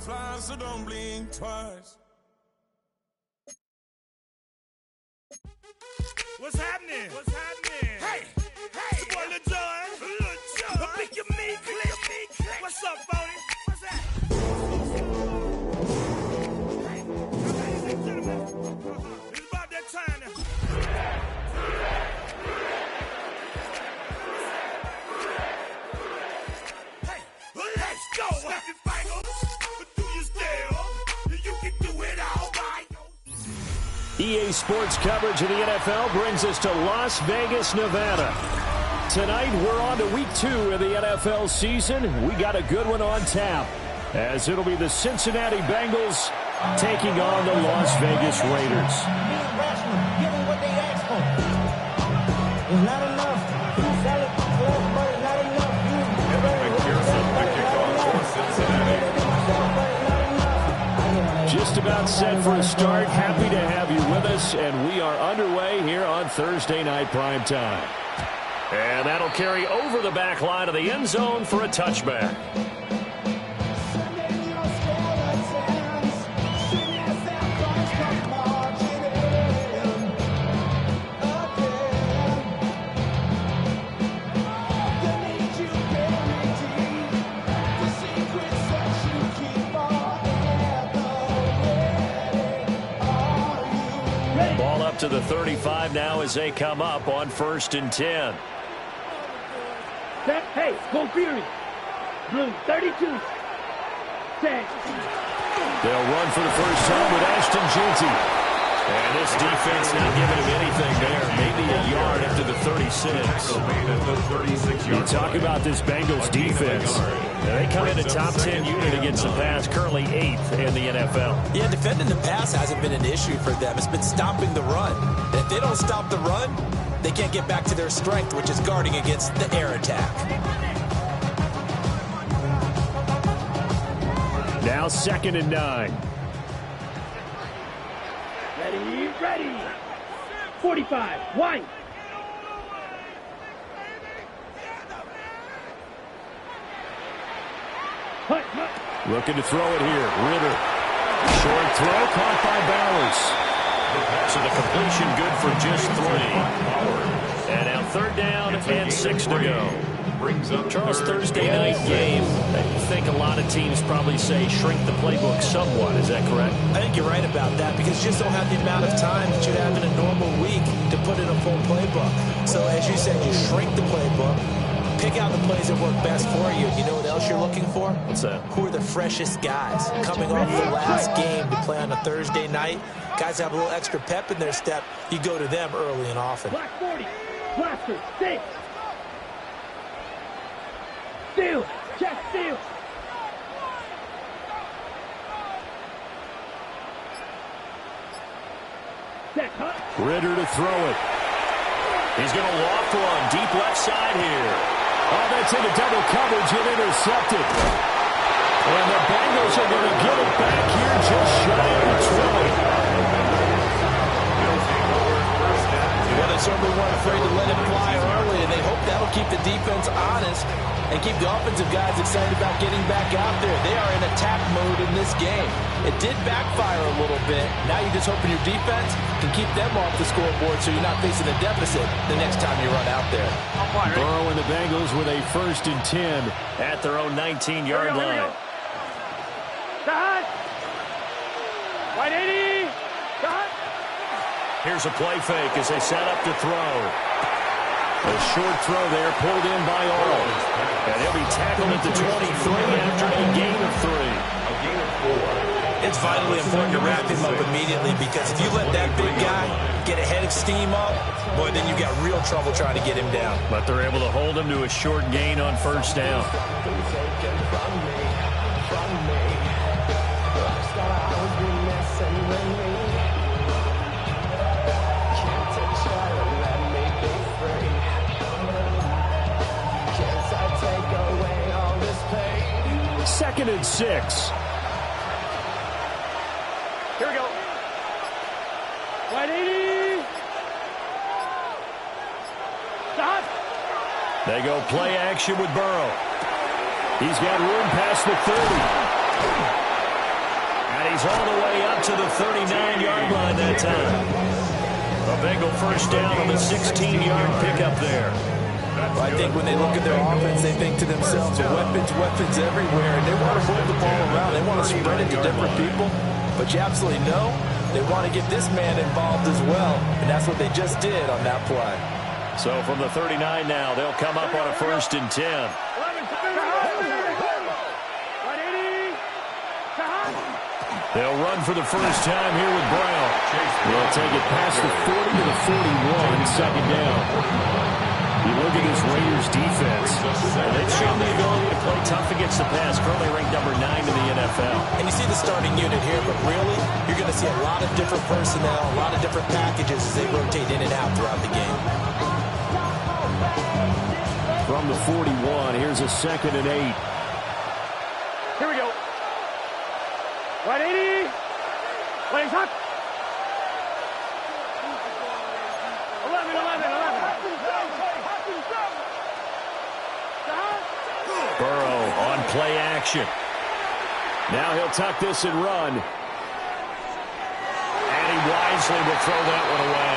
fly, so don't blink twice. What's happening? What's happening? Hey, hey, it's your boy Lil Jon. I pick your meat click. What's up, Bodie? What's that? Hey, ladies and gentlemen, it's about that time now. Hey, well, let's go. Snap your fingers, but do you still? You can do it all by yourself. EA Sports coverage of the NFL brings us to Las Vegas, Nevada. Tonight, we're on to week 2 of the NFL season. We got a good one on tap, as it'll be the Cincinnati Bengals taking on the Las Vegas Raiders. Give them what they asked for. It's not enough. You sell it for us, but it's not enough. Just about set for a start. Happy to have you with us, and we are underway here on Thursday Night Primetime. And that'll carry over the back line of the end zone for a touchback. Ball up to the 35 now as they come up on 1st and 10. Hey, go Fury. Blue, 32. Set. They'll run for the first time with Ashton Jeanty. And this defense not giving him anything there. Maybe a yard after the 36. You talk about this Bengals defense. They come in a top 10 unit against the pass, currently 8th in the NFL. Yeah, defending the pass hasn't been an issue for them. It's been stopping the run. And if they don't stop the run, they can't get back to their strength, which is guarding against the air attack. Now 2nd and 9. Ready. 45. White. Looking to throw it here. Ritter. Short throw caught by Bowers. So the completion good for just 3. And now 3rd down and 6 to go. Charles, Thursday night game, I think a lot of teams probably say shrink the playbook somewhat. Is that correct? I think you're right about that because you just don't have the amount of time that you have in a normal week to put in a full playbook. So as you said, you shrink the playbook, pick out the plays that work best for you. You know what else you're looking for? What's that? Who are the freshest guys coming off the last game to play on a Thursday night? Guys have a little extra pep in their step. You go to them early and often. Black 40. Blaster. 6. Steal. Check steal. Ritter to throw it. He's going to loft one deep left side here. Oh, that's into double coverage and intercepted. And the Bengals are going to get it back here just shy of 20. Well, they certainly weren't afraid to let him fly early, and they hope that'll keep the defense honest and keep the offensive guys excited about getting back out there. They are in attack mode in this game. It did backfire a little bit. Now you're just hoping your defense can keep them off the scoreboard so you're not facing a deficit the next time you run out there. Burrow and the Bengals with a 1st and 10 at their own 19-yard line. Dot. 180. Dot. Here's a play fake as they set up to throw. A short throw there pulled in by Arnold. And he'll be tackled at the 23 after a gain of 3. A gain of 4. It's vitally important to wrap him up immediately because if you let that big guy get a head of steam up, boy, then you got real trouble trying to get him down. But they're able to hold him to a short gain on 1st down. Second and 6. Here we go. 180. Stop. They go play action with Burrow. He's got room past the 30. goes all the way up to the 39-yard line that time. A Bengal first down on the 16-yard pickup there. Well, I think when they look at their offense, they think to themselves, weapons everywhere, and they want to move the ball around. They want to spread it to different people. But you absolutely know they want to get this man involved as well, and that's what they just did on that play. So from the 39 now, they'll come up on a 1st and 10. They'll run for the first time here with Brown. They'll take it past the 40 to the 41, second down. You look at this Raiders defense, they've shown the ability to play tough against the pass, currently ranked number 9 in the NFL. And you see the starting unit here, but really, you're going to see a lot of different personnel, a lot of different packages as they rotate in and out throughout the game. From the 41, here's a 2nd and 8. Here we go. Right 80. Playing hot. 11. Burrow on play action. Now he'll tuck this and run. And he wisely will throw that one away.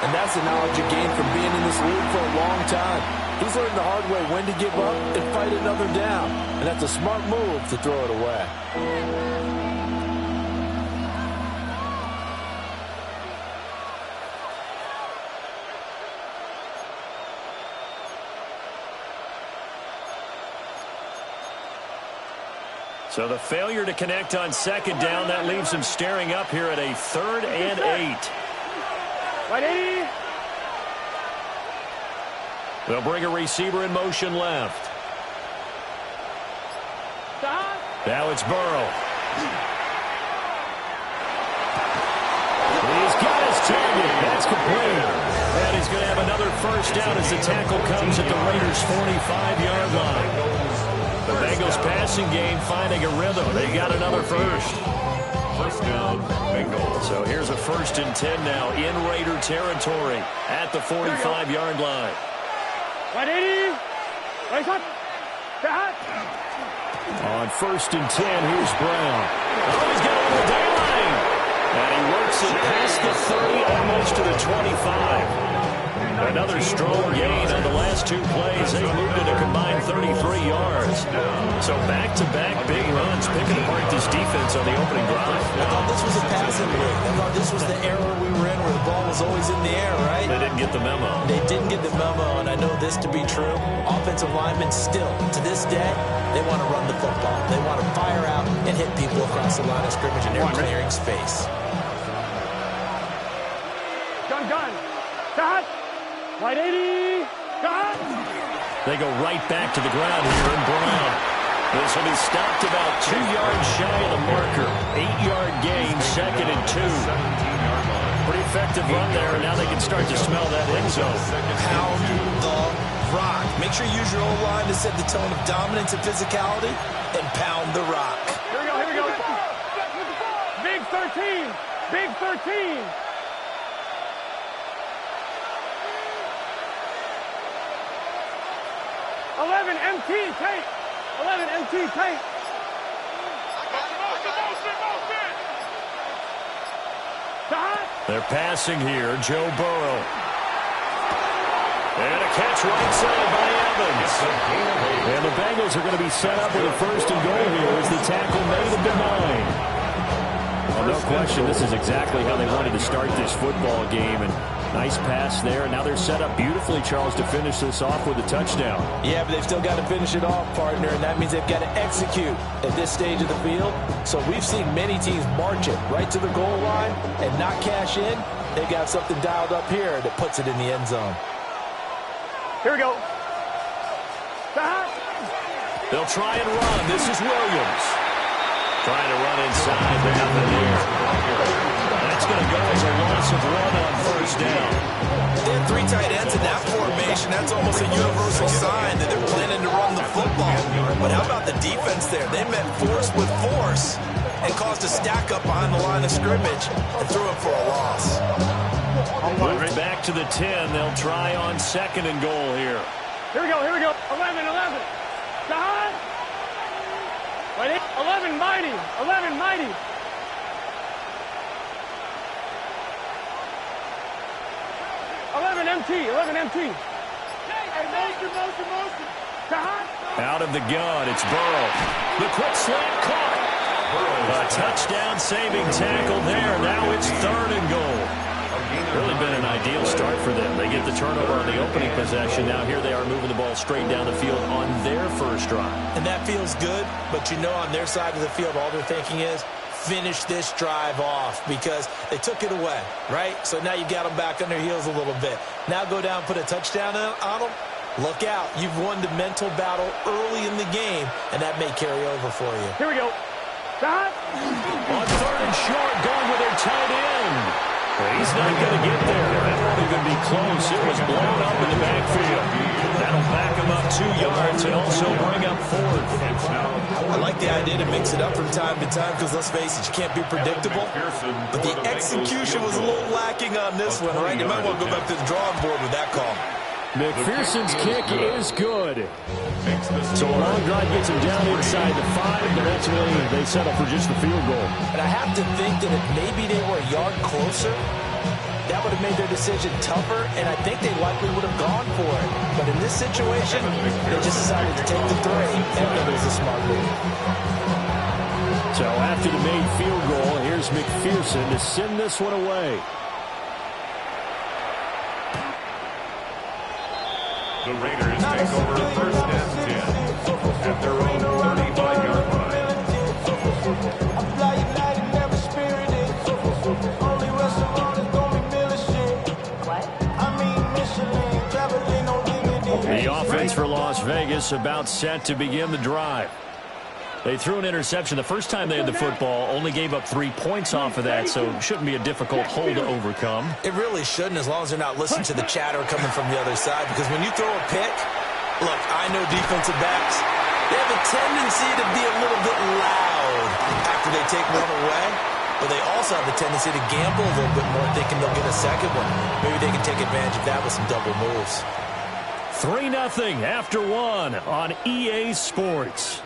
And that's the knowledge you gain from being in this league for a long time. He's learned the hard way when to give up and fight another down. And that's a smart move to throw it away. So the failure to connect on 2nd down, that leaves him staring up here at a 3rd and 8. Right 80. They'll bring a receiver in motion left. Now it's Burrow. He's got his target. That's complete. And he's going to have another first down as the tackle comes at the Raiders' 45-yard line. The Bengals passing game finding a rhythm. They got another first. First down, Bengals. So here's a 1st and 10 now in Raider territory at the 45-yard line. 180. Right hot. On 1st and 10, here's Brown. Oh, he's got it on the day line. And he works it past the 30, almost to the 25. Another strong gain on the last 2 plays. They moved it a combined 33 yards. So back-to-back big runs, picking apart this defense on the opening drive. I thought this was a passing league. I thought this was the era we were in where the ball was always in the air, right? They didn't get the memo. They didn't get the memo, and I know this to be true. Offensive linemen still, to this day, they want to run the football. They want to fire out and hit people across the line of scrimmage, and they're clearing space. Gun. Got. Right 80. Got. They go right back to the ground here in Brown. This will be stopped about 2 yards shy of the marker. 8-yard gain, 2nd and 2. Pretty effective run there, and now they can start to smell that end zone. Pound the rock. Make sure you use your O-line to set the tone of dominance and physicality, and pound the rock. Here we go. Big 13. Big 13. 11 MT tape. 11 MT tape. They're passing here. Joe Burrow. And a catch right side by Evans. And the Bengals are going to be set up with a 1st and goal here as the tackle made of the 9. Well, no question, this is exactly how they wanted to start this football game. And nice pass there. And now they're set up beautifully, Charles, to finish this off with a touchdown. Yeah, but they've still got to finish it off, partner, and that means they've got to execute at this stage of the field. So we've seen many teams march it right to the goal line and not cash in. They've got something dialed up here that puts it in the end zone. Here we go. They'll try and run. This is Williams. Trying to run inside, but nothing there. That's going to go as a loss of 1 on 1st down. They have 3 tight ends in that formation. That's almost a universal sign that they're planning to run the football. But how about the defense there? They met force with force and caused a stack up behind the line of scrimmage and threw it for a loss. Moving back to the 10. They'll try on 2nd and goal here. Here we go. 11. Wait, 11 mighty. 11 mighty. Out of the gun, it's Burrow. The quick slant caught. A touchdown-saving tackle there. Now it's 3rd and goal. Really been an ideal start for them. They get the turnover on the opening possession. Now here they are moving the ball straight down the field on their first drive. And that feels good, but you know on their side of the field, all they're thinking is, finish this drive off because they took it away, right? So now you've got them back on their heels a little bit. Now go down and put a touchdown on them. Look out. You've won the mental battle early in the game, and that may carry over for you. Here we go. Stop. On 3rd and short, going with their tight end. He's not going to get there. That won't even be close. It was blown up in the backfield. That'll back him up 2 yards and also bring up 4th. I like the idea to mix it up from time to time because, let's face it, you can't be predictable. But the execution was a little lacking on this one, right? You might want to go back to the drawing board with that call. McPherson's kick is good. So a long drive gets him down inside the 5, but that's when they settle for just the field goal. And I have to think that if maybe they were a yard closer, that would have made their decision tougher, and I think they likely would have gone for it. But in this situation, they just decided to take the 3, and it was a smart move. So after the made field goal, here's McPherson to send this one away. The Raiders take over 1st and 10 at their own 35-yard line. The offense for Las Vegas about set to begin the drive. They threw an interception the first time they had the football, only gave up 3 points off of that, so it shouldn't be a difficult hole to overcome. It really shouldn't, as long as they're not listening to the chatter coming from the other side, because when you throw a pick, look, I know defensive backs, they have a tendency to be a little bit loud after they take one away, but they also have a tendency to gamble a little bit more, thinking they'll get a second one. Maybe they can take advantage of that with some double moves. 3-0 after 1 on EA Sports.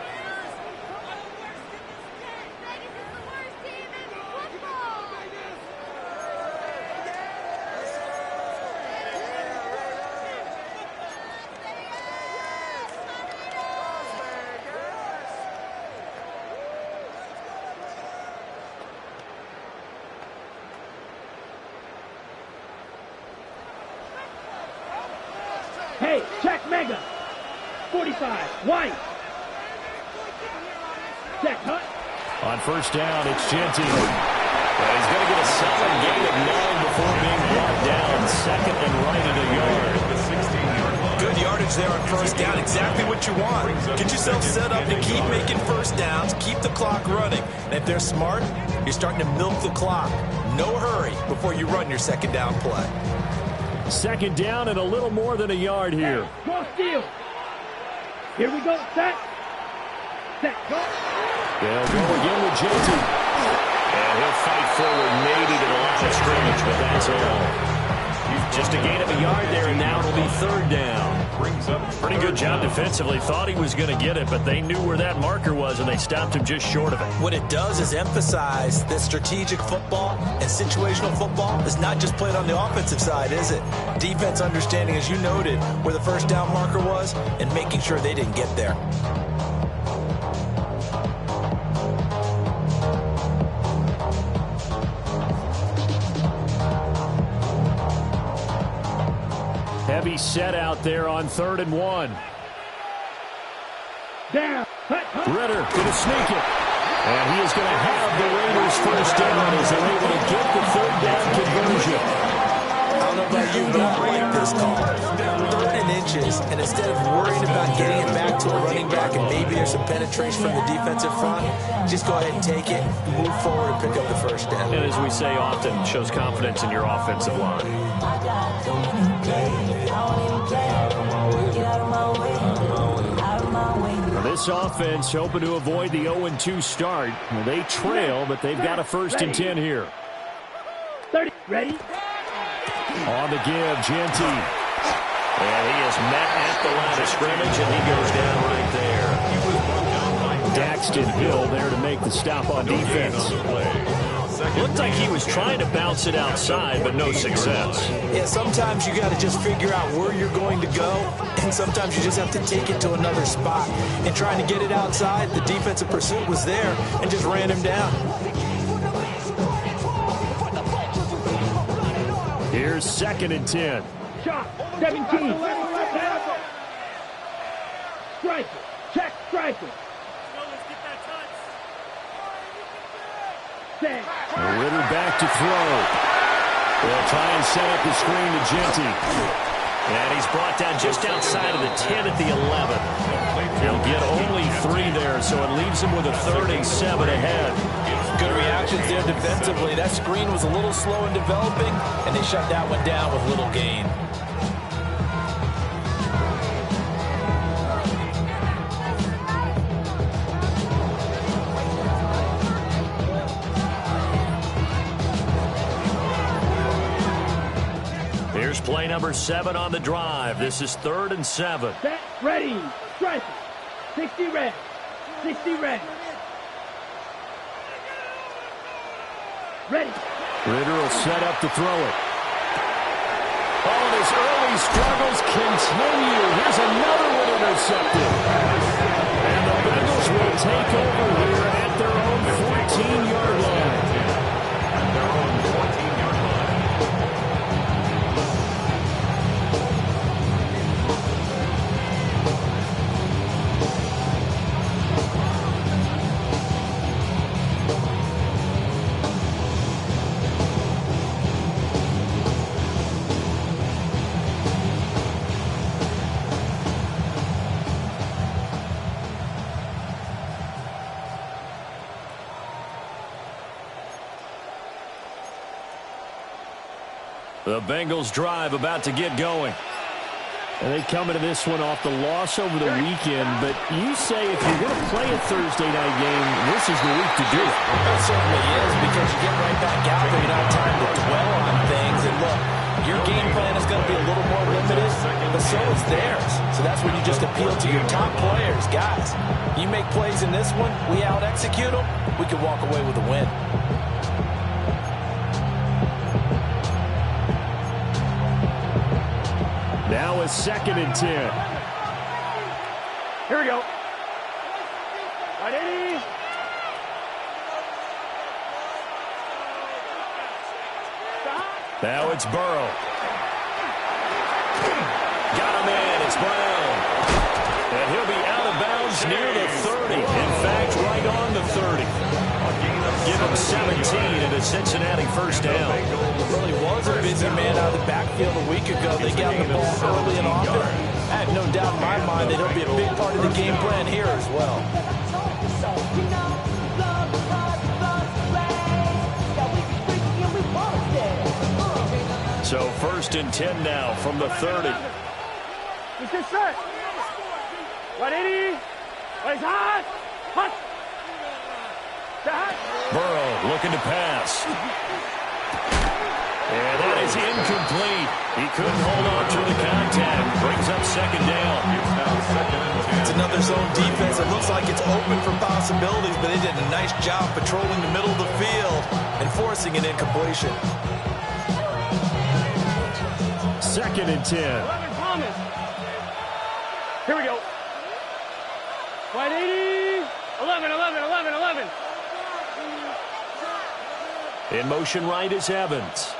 Hey, check Mega. 45, White. Check Hut. On 1st down, it's Genty. He's going to get a solid gain of 9 before being brought down. 2nd and right at a yard. Good yardage there on 1st down. Exactly what you want. Get yourself set up to keep making 1st downs. Keep the clock running. And if they're smart, you're starting to milk the clock. No hurry before you run your 2nd down play. 2nd down and a little more than a yard here. Cross field. Here we go. Set. Set. Go. They'll go again with Genty. And he'll fight forward maybe to the line of scrimmage, but that's all. Just a gain of a yard there, and now it'll be 3rd down. Pretty good job defensively. Thought he was going to get it, but they knew where that marker was, and they stopped him just short of it. What it does is emphasize that strategic football and situational football is not just played on the offensive side, is it? Defense understanding, as you noted, where the 1st down marker was and making sure they didn't get there. Heavy set out there on 3rd and 1. Down. Ritter going to sneak it. And he is going to have the Raiders 1st down as they're able to get the 3rd down conversion. I don't know about you, but I like this call. 3rd and inches, and instead of worrying about getting it back to a running back and maybe there's some penetration from the defensive front, just go ahead and take it, move forward, and pick up the 1st down. And as we say often, shows confidence in your offensive line. This offense hoping to avoid the 0-2 start. They trail, but they've got a 1st and 10 here. 30. Ready? On the give, Genty. And he is met at the line of scrimmage, and he goes down right there. Daxton Hill there to make the stop on defense. Looked like he was trying to bounce it outside, but no success. Yeah, sometimes you got to just figure out where you're going to go, and sometimes you just have to take it to another spot. And trying to get it outside, the defensive pursuit was there and just ran him down. Here's 2nd and 10. Shot, 17. Striker, check striker. Ritter back to throw. They'll try and set up the screen to Genty. And he's brought down just outside of the 10 at the 11. He'll get only 3 there, so it leaves him with a 3rd and 7 ahead. Good reactions there defensively. That screen was a little slow in developing, and they shut that one down with little gain. Here's play number 7 on the drive. This is 3rd and 7. Set, ready, striker. 60 red, 60 red. Ready. Ritter will set up to throw it. Oh, and his early struggles continue. Here's another one intercepted. And the Bengals will take over here at their own 14-yard line. At their own 14-yard line. The Bengals drive about to get going. And they come into this one off the loss over the weekend, but you say if you're going to play a Thursday night game, this is the week to do it. It certainly is, because you get right back out there. You don't have time to dwell on things. And look, your game plan is going to be a little more limited, but so is theirs. So that's when you just appeal to your top players. Guys, you make plays in this one, we out-execute them, we can walk away with a win. Now it's 2nd and 10. Here we go. Right, 80. Now it's Burrow. Got him in. It's Brown. And he'll be out of bounds near the 30. In fact, right on the 30. Give him 17 and a Cincinnati first down. It really was a busy man out of the backfield a week ago. They got the ball early and often. I have no doubt in my mind that he'll be a big part of the game plan here as well. So 1st and 10 now from the 30. Let's get set. 180. Right, hot. Hot. Burrow looking to pass. And that is incomplete. He couldn't hold on to the contact. Brings up 2nd down. It's another zone defense. It looks like it's open for possibilities, but they did a nice job patrolling the middle of the field and forcing an incompletion. 2nd and 10. 11 Thomas. Here we go. 180. 11, 11, 11, 11. In motion right is Evans.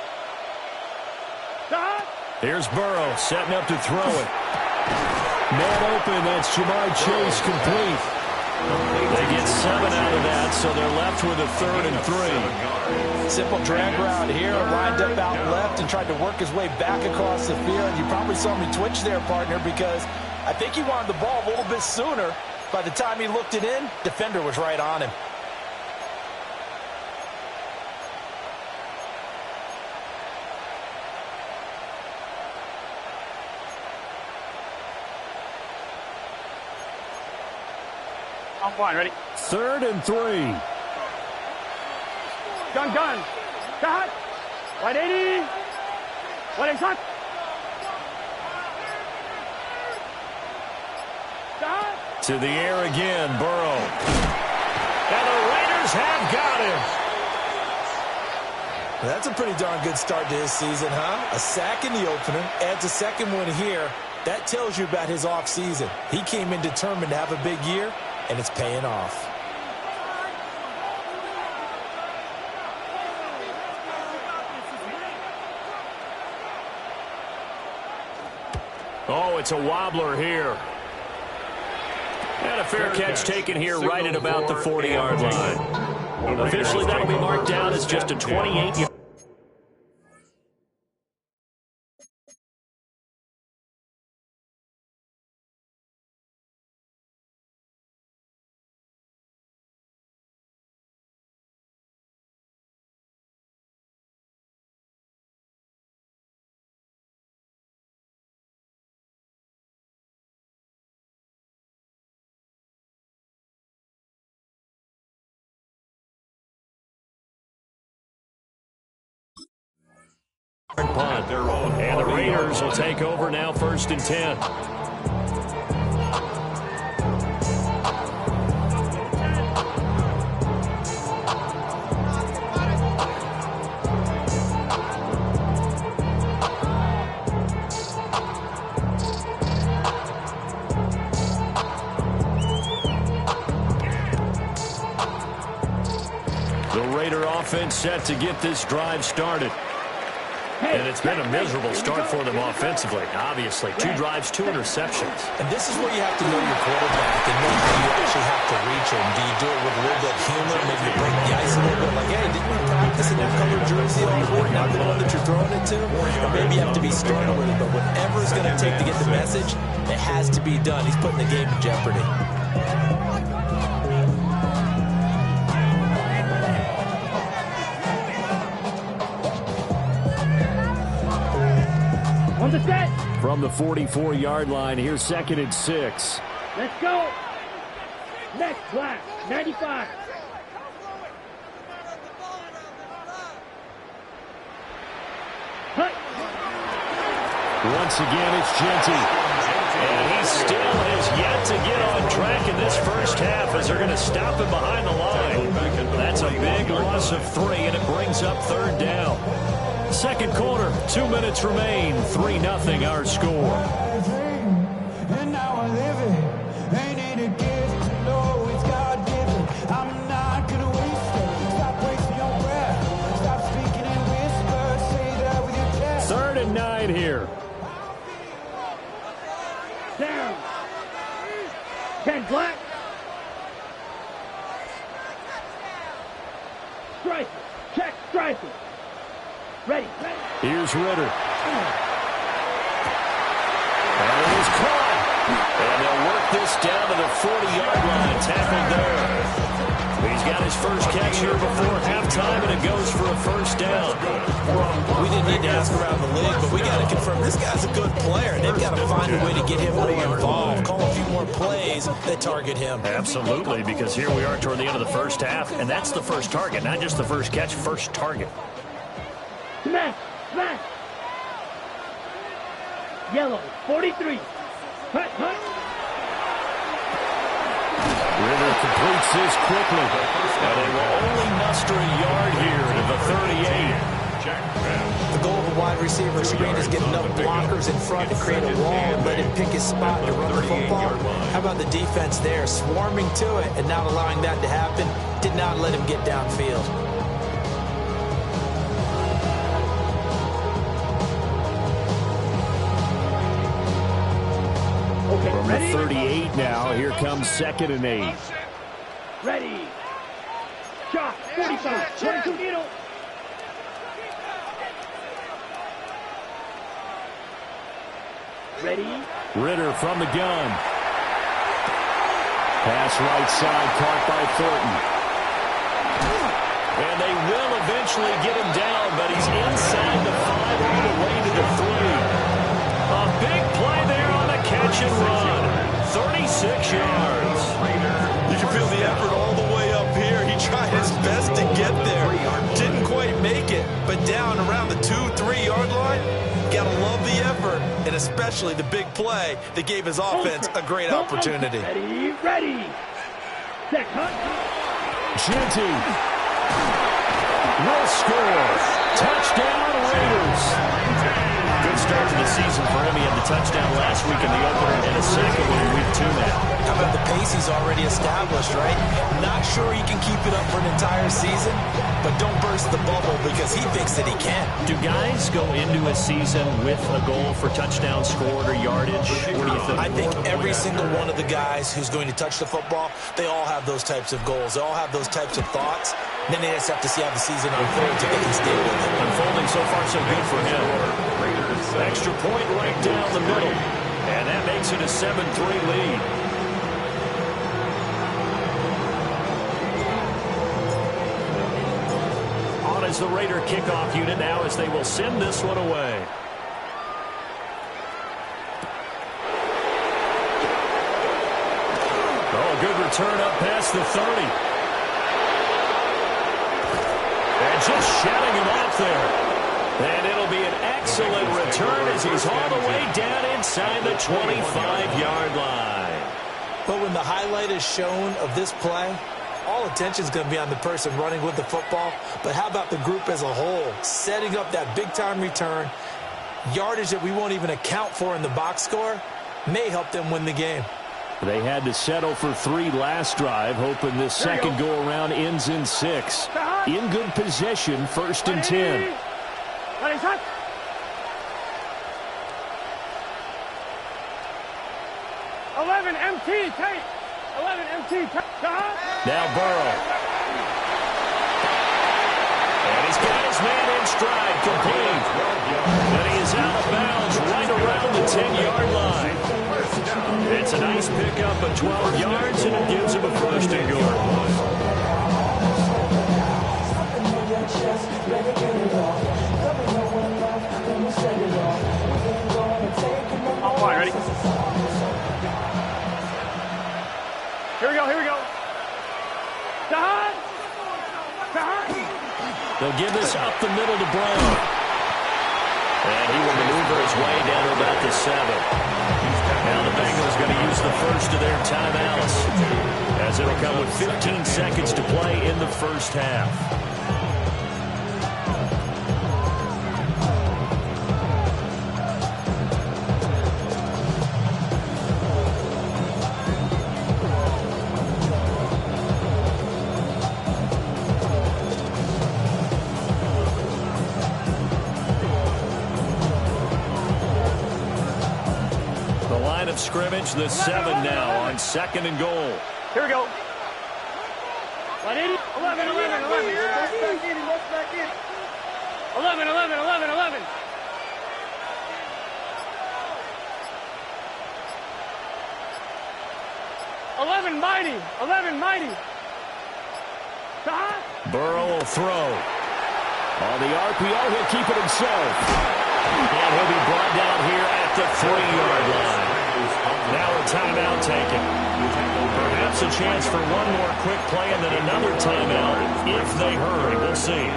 Stop. Here's Burrow setting up to throw it. Man open, that's Jamar Chase complete. They get 7 out of that, so they're left with a 3rd and 3. Simple drag route here, lined up out left and tried to work his way back across the field. You probably saw me twitch there, partner, because I think he wanted the ball a little bit sooner. By the time he looked it in, defender was right on him. I'm fine. Ready? 3rd and 3. Gun. Stop. 180. 180. Stop. To the air again, Burrow. have got him. That's a pretty darn good start to his season, huh? A sack in the opener, adds a second one here. That tells you about his offseason. He came in determined to have a big year, and it's paying off. Oh, it's a wobbler here. And a fair catch taken here right at about the 40-yard line. Officially, that'll be marked down as just a 28-yard. Punt. And the Raiders will take over now, 1st and 10. The Raider offense set to get this drive started. And it's been a miserable start for them offensively, obviously. 2 drives, 2 interceptions. And this is where you have to know your quarterback and know that you actually have to reach him. Do you do it with a little bit of humor? Maybe you break the ice a little bit. Like, hey, didn't you practice in that colored jersey all week? Not the one that you're throwing it to? Or maybe you have to be stern with it. But whatever it's going to take to get the message, it has to be done. He's putting the game in jeopardy. From the 44-yard line, here's 2nd and 6. Let's go. Next black, 95. Once again, it's Genty. And he still has yet to get on track in this first half as they're going to stop him behind the line. That's a big loss of 3, and it brings up 3rd down. Second quarter, 2 minutes remain. 3-0 our score. And now I live it. Ain't it a gift to know it's God-given? I'm not gonna waste it. Stop wasting your breath. Stop speaking in whispers. Say that with your chest. 3rd and 9 here. Down. 10 black. Striker. Check striker. Ready. Here's Ritter. And it was caught. And they'll work this down to the 40-yard line. Tackled there. He's got his first catch here before halftime, and it goes for a 1st down. We didn't need to ask around the league, but we got to confirm this guy's a good player. They've got to find a way to get him more involved, call a few more plays that target him. Absolutely, because here we are toward the end of the first half, and that's the first target, not just the first catch, first target. Smash! Smash! Yellow, 43. Hut, hut. Ritter completes this quickly. And they will only muster a yard here to the 38. The goal of a wide receiver screen is get enough blockers in front to create a wall and let him pick his spot to run the football. How about the defense there, swarming to it and not allowing that to happen? Did not let him get downfield. From the 38 now, here comes 2nd and 8. Ready. Shot, 45, 22 needle. Ready. Ritter from the gun. Pass right side, caught by Thornton. And they will eventually get him down, but he's inside the 5 all the way to the 3. A big play there on the catch and run. 36 yards. You can feel the effort all the way up here. He tried his best to get there. Didn't quite make it, but down around the 2-3 yard line, gotta love the effort, and especially the big play that gave his offense a great opportunity. Ready, ready. Set, hunt. Ginty will score. Touchdown, Raiders. Good start to the season for him. He had the touchdown last week in the opener and a second one in week 2 now. How about the pace he's already established, right? Not sure he can keep it up for an entire season, but don't burst the bubble because he thinks that he can. Do guys go into a season with a goal for touchdown scored or yardage? What do you think? I think every single one of the guys who's going to touch the football, they all have those types of goals. They all have those types of thoughts. Then they just have to see how the season unfolds if they can stay with it. Unfolding so far so good for him. Extra point right down the middle. And that makes it a 7-3 lead. On as the Raider kickoff unit now as they will send this one away. Oh, good return up past the 30. And just shouting him off there. And it'll be an excellent return as he's all the way down inside the 25-yard line. But when the highlight is shown of this play, all attention is going to be on the person running with the football. But how about the group as a whole? Setting up that big-time return, yardage that we won't even account for in the box score, may help them win the game. They had to settle for 3 last drive, hoping this second go-around ends in 6. In good possession, 1st and 10. 11 MT, take. 11 MT, take. Now Burrow. And he's got his man in stride, complete. And he is out of bounds right around the 10-yard line. It's a nice pickup of 12 yards, and it gives him a 1st and goal. All right, ready? Here we go, here we go. Dahan! They'll give this up the middle to Brown. And he will maneuver his way down to about the 7. Now the Bengals going to use the first of their timeouts, as it'll come with 15 seconds to play in the first half. Scrimmage, the 7 now on 2nd and goal. Here we go. 180, 11, 11, 11. Let's back in. 11, 11, 11, 11. 11 mighty. 11 mighty. Burrow will throw. On the RPO, he'll keep it himself. And he'll be brought down here at the 3-yard line. Now a timeout taken. Perhaps a chance for one more quick play and then another timeout if they hurry. We'll see.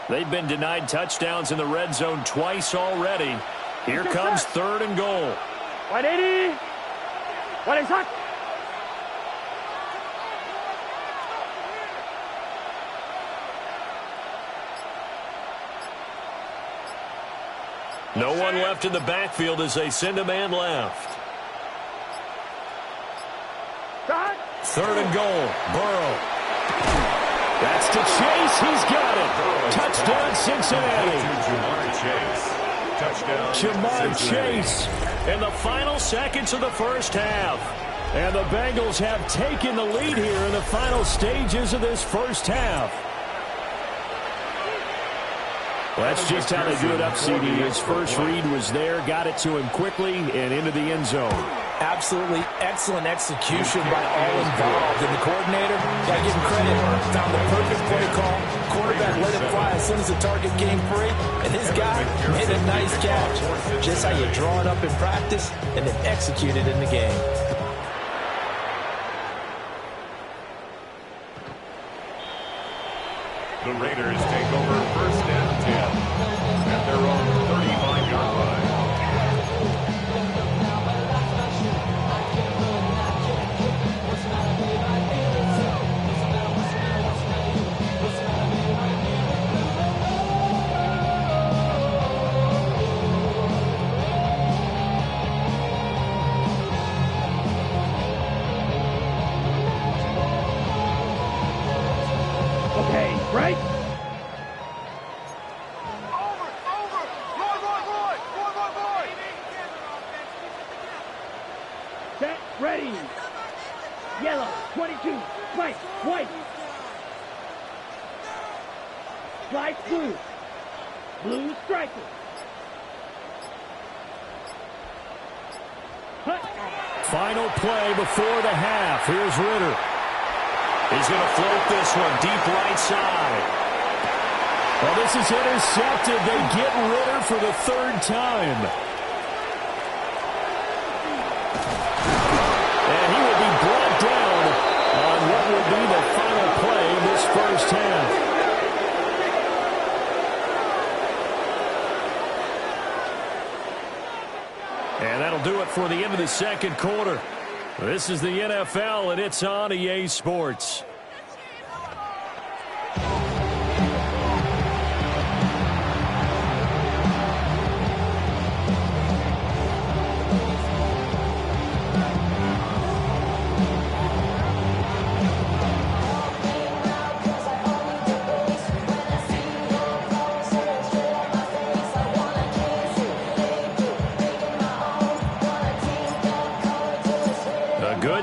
They've been denied touchdowns in the red zone twice already. Here comes 3rd and goal. 180. 180. No one left in the backfield as they send a man left. 3rd and goal. Burrow. That's to Chase. He's got it. Touchdown, Cincinnati. Jamar Chase in the final seconds of the first half. And the Bengals have taken the lead here in the final stages of this first half. Well, that's just how they do it up, CD. His first read was there, got it to him quickly and into the end zone. Absolutely excellent execution by all involved. And the coordinator, got to give him credit, found the perfect play call. Quarterback let it fly as soon as the target came free. And his guy made a nice catch. Just how you draw it up in practice and then execute it in the game. The Raiders take over first and 10 at their own 35-yard line. Okay, right? Set, ready. Yellow, 22, right, white. Strike blue. Blue striker. Hut. Final play before the half. Here's Ritter. He's going to float this one deep right side. Well, this is intercepted. They get Ritter for the third time. And he will be brought down on what will be the final play of this first half. And that'll do it for the end of the second quarter. This is the NFL, and it's on EA Sports.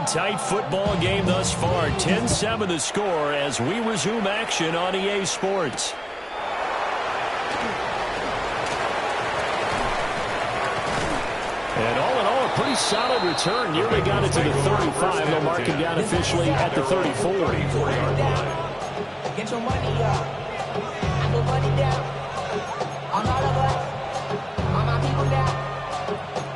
Tight football game thus far. 10-7 the score as we resume action on EA Sports. And all in all, a pretty solid return. Nearly got it to the 35. They'll mark him down officially at the 34. Get your money up. I put money down. On all of us. On my people now.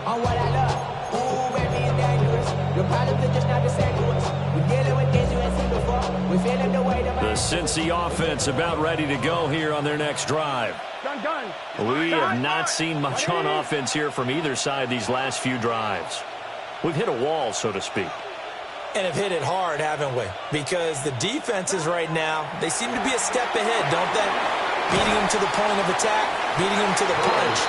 On what I love. Ooh, baby, it's dangerous. Your problems are just not the same to us. We're dealing with things you ain't seen before. We're feeling the weight of the Cincy offense about ready to go here on their next drive. Done. We have not seen much on offense here from either side these last few drives. We've hit a wall, so to speak. And have hit it hard, haven't we? Because the defenses right now, they seem to be a step ahead, don't they? Beating them to the point of attack, beating them to the punch.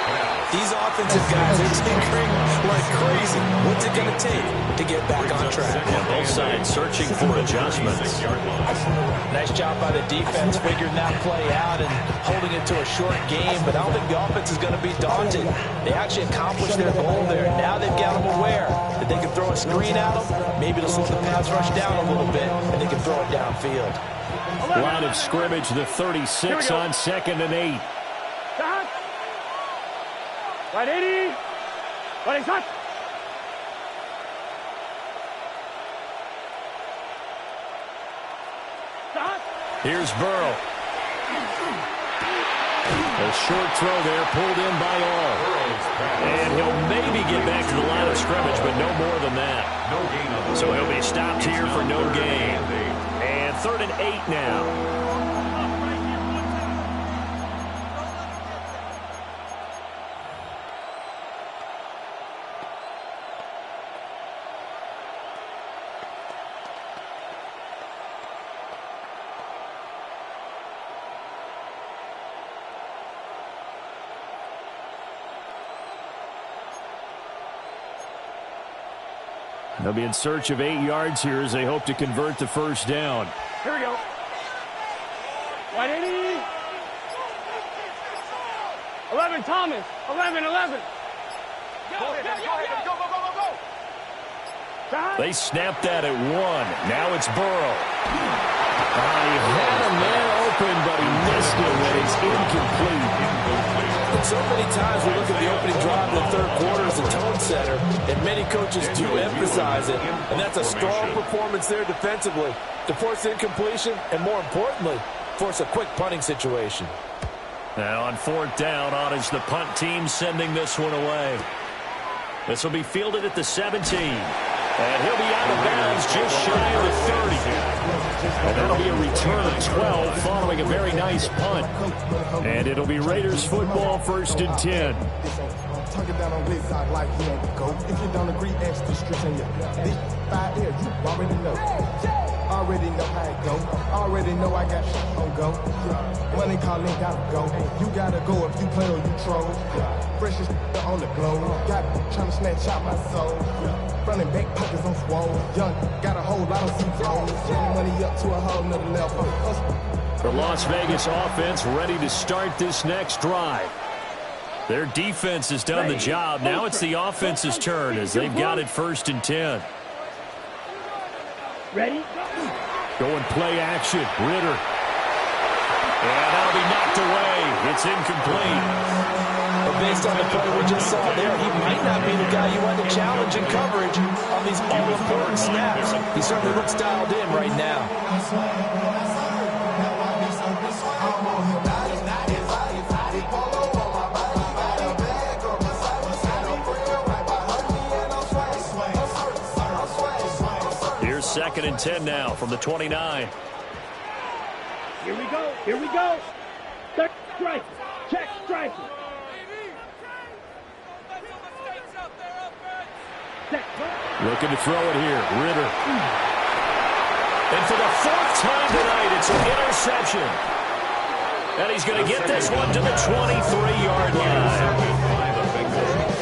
These offensive guys are tinkering like crazy. What's it going to take to get back on track? Yeah, both sides searching for adjustments. Nice job by the defense figuring that play out and holding it to a short game, but I don't think the offense is going to be daunted. They actually accomplished their goal there. Now they've got them aware that they can throw a screen at them. Maybe it'll slow the pass rush down a little bit, and they can throw it downfield. Line of scrimmage, the 36 on 2nd and 8. Stop. Right 80. Right shot. Stop. Here's Burrow. A short throw there, pulled in by all. And he'll maybe get back to the line of scrimmage, but no more than that. So he'll be stopped here for no gain. And 3rd and 8 now. They'll be in search of 8 yards here as they hope to convert the first down. Here we go. Right 80. 11, Thomas. 11. Go. Stop. They snapped that at 1. Now it's Burrow. He had a man open, but he missed it, and it's incomplete. And so many times we look at the opening drive in the third quarter as a tone setter, and many coaches do emphasize it, and that's a strong performance there defensively to force incompletion and, more importantly, force a quick punting situation. Now on fourth down, on is the punt team sending this one away. This will be fielded at the 17. And he'll be out of bounds just shy of the 30. And that'll be a return of 12 following a very nice punt. And it'll be Raiders football, 1st and 10. Tuck it down on this side like you ain't the GOAT. If you don't agree, ask the streets and your this 5 years, you already know. Already know how it go. Already know I got shit on go. Money calling, gotta go. You gotta go if you play or you troll. Freshest on the globe. Got trying to snatch out my soul. Running back pockets on swole. Young, got a whole lot of seats on. Sending money up to a whole nother level. The Las Vegas offense ready to start this next drive. Their defense has done the job. Now it's the offense's turn as they've got it 1st and 10. Ready? Going play action. Ritter. And that'll be knocked away. It's incomplete. But based on the play we just saw there, he might not be the guy you want to challenge in coverage on these all-important snaps. He certainly looks dialed in right now. Here's 2nd and 10 now from the 29. Here we go. Here we go. Check strike. Check strike. Looking to throw it here. Ritter. And for the 4th time tonight, it's an interception. And he's going to get this one to the 23-yard line.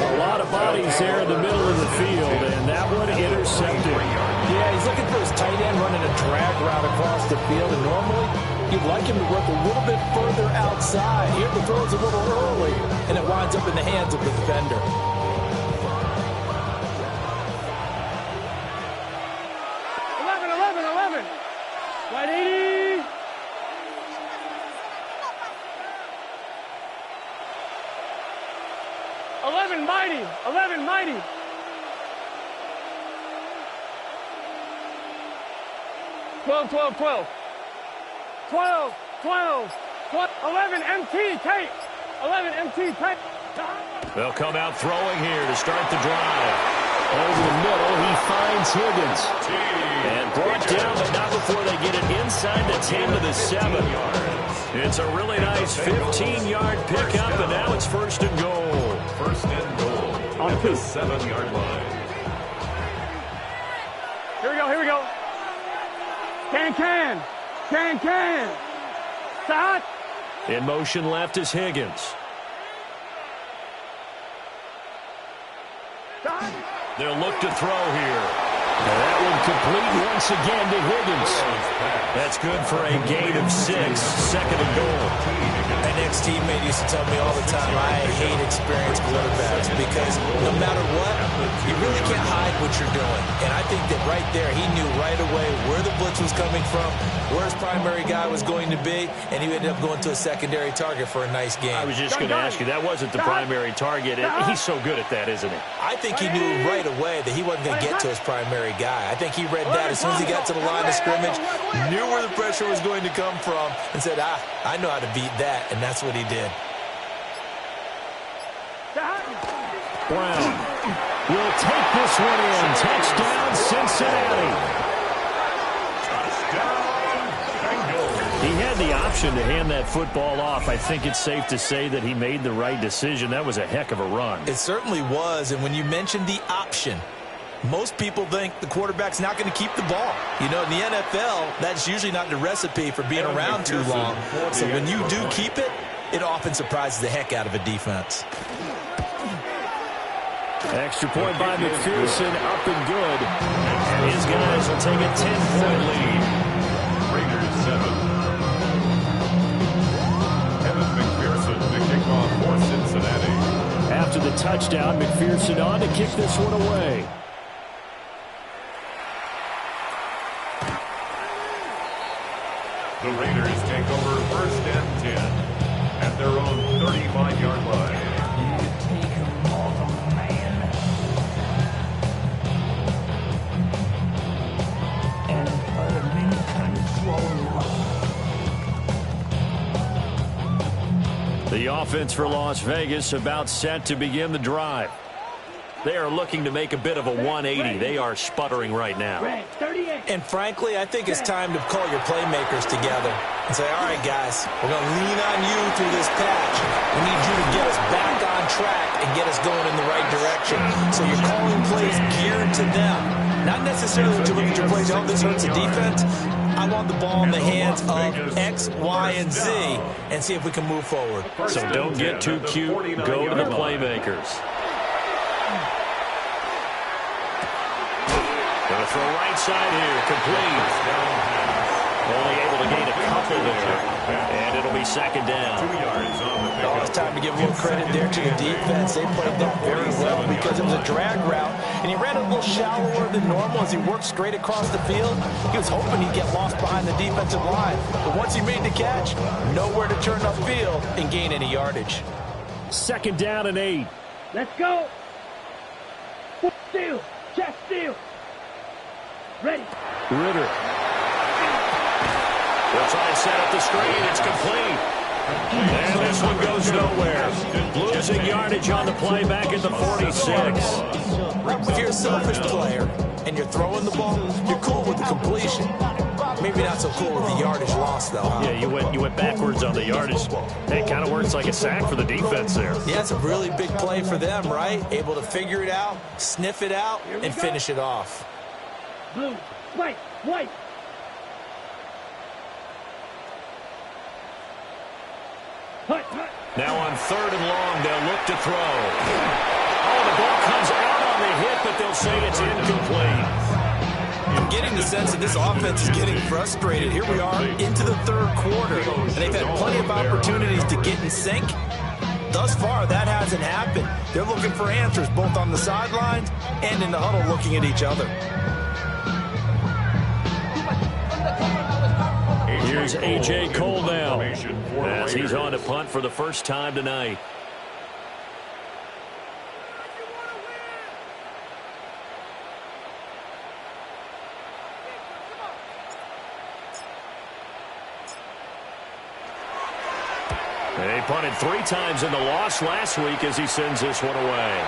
A lot of bodies there in the middle of the field, and that one intercepted. Yeah, he's looking for his tight end running a drag route across the field, and normally you'd like him to work a little bit further outside. Here the throw's a little early, and it winds up in the hands of the defender. 11. Right 80. Mighty. 11 mighty. 12. 11 MT tape. 11 MT tape. They'll come out throwing here to start the drive. Over the middle, he finds Higgins. And brought down, but not before they get it inside the 10 to the 7. It's a really nice 15-yard pickup, and now it's 1st and goal. 1st and goal on the 7-yard line. Here we go. Can. Stop. In motion left is Higgins. Stop. They'll look to throw here. And that one complete once again to Higgins. That's good for a gain of 6, 2nd and goal. An ex-teammate used to tell me all the time, I hate experienced quarterbacks because no matter what, you really can't hide what you're doing. And I think that right there, he knew right away where the blitz was coming from, where his primary guy was going to be, and he ended up going to a secondary target for a nice game. I was just going to ask you, that wasn't the primary target. He's so good at that, isn't he? I think he knew right away that he wasn't going to get to his primary guy. I think he read that as soon as he got to the line of scrimmage, knew where the pressure was going to come from, and said, I know how to beat that, and that's what he did. Brown will take this one in. Touchdown, Cincinnati. He had the option to hand that football off. I think it's safe to say that he made the right decision. That was a heck of a run. It certainly was, and when you mentioned the option, most people think the quarterback's not going to keep the ball. You know, in the NFL, that's usually not the recipe for being around too long. So when you do keep it, it often surprises the heck out of a defense. Extra point by McPherson, up and good. And his guys will take a 10-point lead. Raiders 7. McPherson, the kickoff for Cincinnati. After the touchdown, McPherson on to kick this one away. The Raiders take over first and 10 at their own 35-yard line. The offense for Las Vegas about set to begin the drive. They are looking to make a bit of a 180. They are sputtering right now. And frankly, I think it's time to call your playmakers together and say, all right, guys, we're going to lean on you through this patch. We need you to get us back on track and get us going in the right direction. So you're calling plays geared to them. Not necessarily that you look at your plays, oh, this hurts the defense. I want the ball in the hands of X, Y, and Z and see if we can move forward. So don't get too cute. Go to the playmakers. Going to throw right side here. Complete. Only able to gain a couple there. And it'll be second down. 2 yards on the pickup. Oh, it's time to give a little credit there to the defense. They played that very well because it was a drag route. And he ran a little shallower than normal as he worked straight across the field. He was hoping he'd get lost behind the defensive line. But once he made the catch, nowhere to turn upfield and gain any yardage. Second down and 8. Let's go. Foot steal. Chest steal. Ready. Ritter. They'll try and set up the screen. It's complete. And this one goes nowhere. Losing yardage on the play back at the 46. If you're a selfish player and you're throwing the ball, you're cool with the completion. Maybe not so cool with the yardage loss, though, huh? Yeah, you went backwards on the yardage. It kind of works like a sack for the defense there. Yeah, it's a really big play for them, right? Able to figure it out, sniff it out, and finish it off. Blue, white, white. Now on third and long, they'll look to throw. Oh, the ball comes out on the hit, but they'll say it's incomplete. I'm getting the sense that this offense is getting frustrated. Here we are into the third quarter, and they've had plenty of opportunities to get in sync. Thus far, that hasn't happened. They're looking for answers both on the sidelines and in the huddle looking at each other. Here's A.J. Cole now as he's on to punt for the first time tonight. And he punted 3 times in the loss last week as he sends this one away.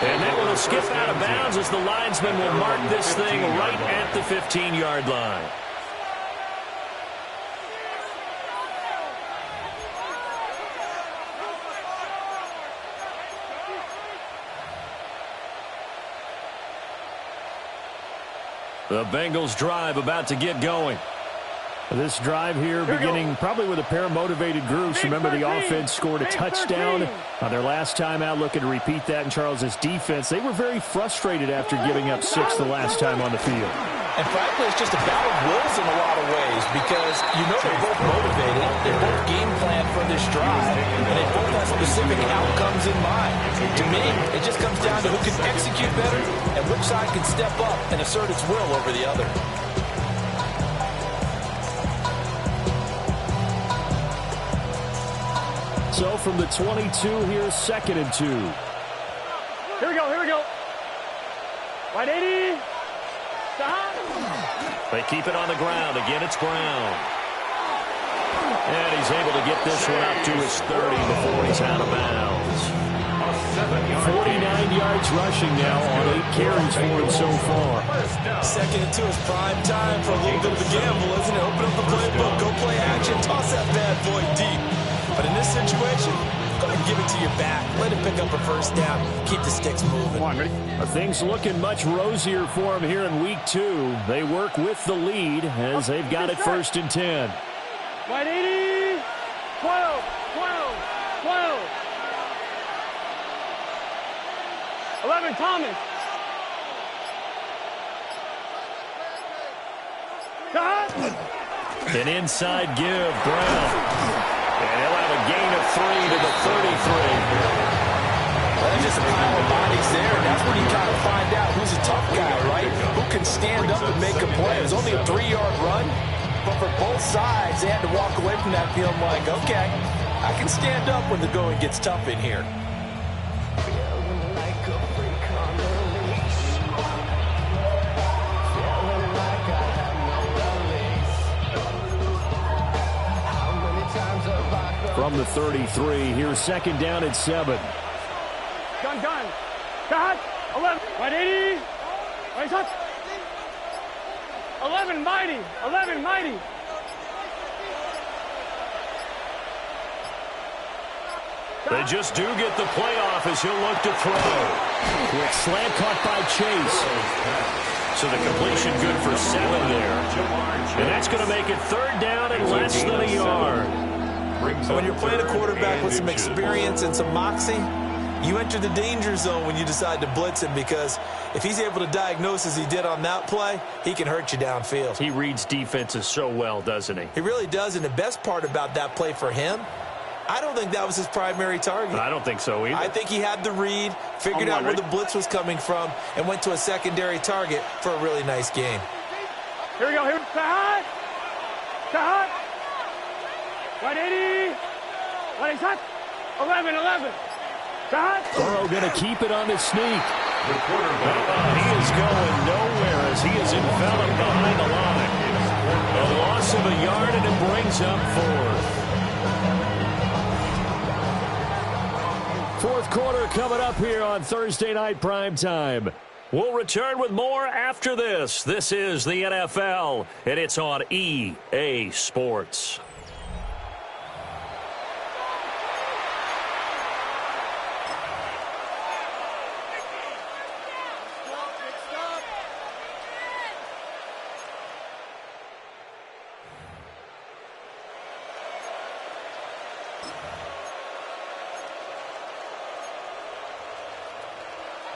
And that one will skip out of bounds as the linesman will mark this thing right at the 15-yard line. The Bengals drive about to get going. This drive here beginning probably with a pair of motivated groups. Remember, the offense scored a touchdown on their last time out. Looking to repeat that in Charles's defense. They were very frustrated after giving up 6 the last time on the field. And frankly, it's just a battle of wills in a lot of ways because you know they're both motivated, they're both game planned for this drive, and they both have specific outcomes in mind. To me, it just comes down to who can execute better and which side can step up and assert its will over the other. So from the 22, here's 2nd and 2. Here we go, here we go. Right 80. They keep it on the ground. Again, it's Brown. And he's able to get this one up to his 30 before he's out of bounds. 49 yards rushing now on 8 carries for him so far. 2nd and 2 is prime time for a little bit of a gamble, isn't it? Open up the playbook, go play action, toss that bad boy deep. But in this situation, go ahead and give it to your back. Let him pick up a first down. Keep the sticks moving. Come on, ready? Things looking much rosier for him here in week 2. They work with the lead as they've got it 1st and 10. Right 80. 12, 12, 12. 11, Thomas. Cut. An inside give, Brown. And he'll have a gain of 3 to the 33. Well, just a pile of bodies there. That's when you kind of find out who's a tough guy, right? Who can stand up and make a play. It was only a 3-yard run, but for both sides, they had to walk away from that feeling like, okay, I can stand up when the going gets tough in here. From the 33, here's second down and 7. Gun. Cut. 11. 180. Right touch. 11 mighty. 11 mighty. They just do get the playoff as he'll look to throw. Quick slant caught by Chase. So the completion good for 7 there. And that's going to make it third down and less than a yard. When you're playing a quarterback with some experience and some moxie, you enter the danger zone when you decide to blitz him, because if he's able to diagnose as he did on that play, he can hurt you downfield. He reads defenses so well, doesn't he? He really does, and the best part about that play for him, I don't think that was his primary target. I don't think so either. I think he had the read, figured out where the blitz was coming from, and went to a secondary target for a really nice game. Here we go. Here. Cut. 180. 180 touch. 11. Cut. Burrow going to keep it on the sneak. He is going nowhere as he is enveloped behind the line. A loss of a yard, and it brings up fourth quarter coming up here on Thursday Night Primetime. We'll return with more after this. This is the NFL, and it's on EA Sports.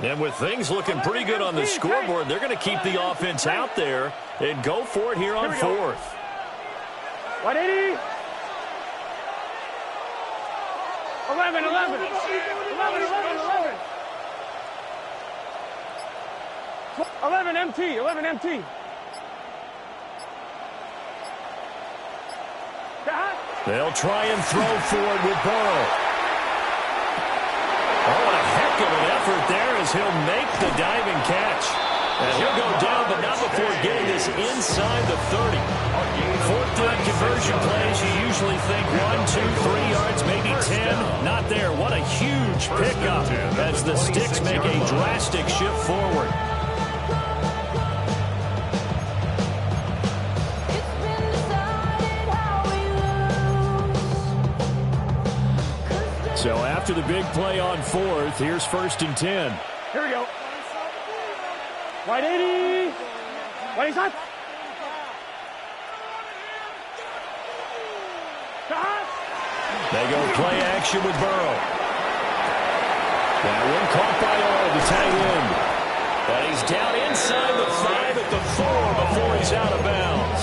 And with things looking pretty good on the scoreboard, they're going to keep the offense out there and go for it here on fourth. 180. 11. 11 MT. 11 MT. They'll try and throw for it with Burrow. Oh, what a heck of an effort there as he'll make the diving catch. And he'll go down, but not before getting this inside the 30. Fourth down conversion plays, you usually think 1, 2, 3 yards, maybe 10. Not there. What a huge pickup as the Sticks make a drastic shift forward. So after the big play on fourth, here's 1st and 10. Here we go. 180. 180 touch. They go play action with Burrow. That one caught by the tight end. And he's down inside the 5 at the 4 before he's out of bounds.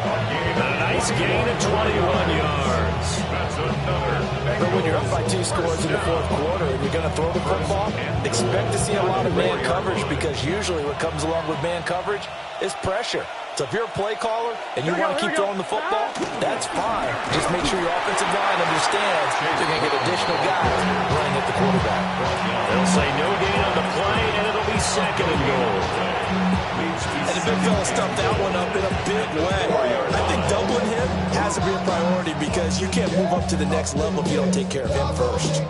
And a nice gain of 21 yards. But when you're up by 2 scores in the fourth quarter and you're going to throw the football, expect to see a lot of man coverage, because usually what comes along with man coverage is pressure. So if you're a play caller and you want to keep throwing the football, that's fine. Just make sure your offensive line understands you're going to get additional guys running at the quarterback. They'll say no gain on the play, and it'll be 2nd and goal. And the big fella stuffed that one up in a big way. I think doubling him has to be a priority, because you can't move up to the next level if you don't take care of him first.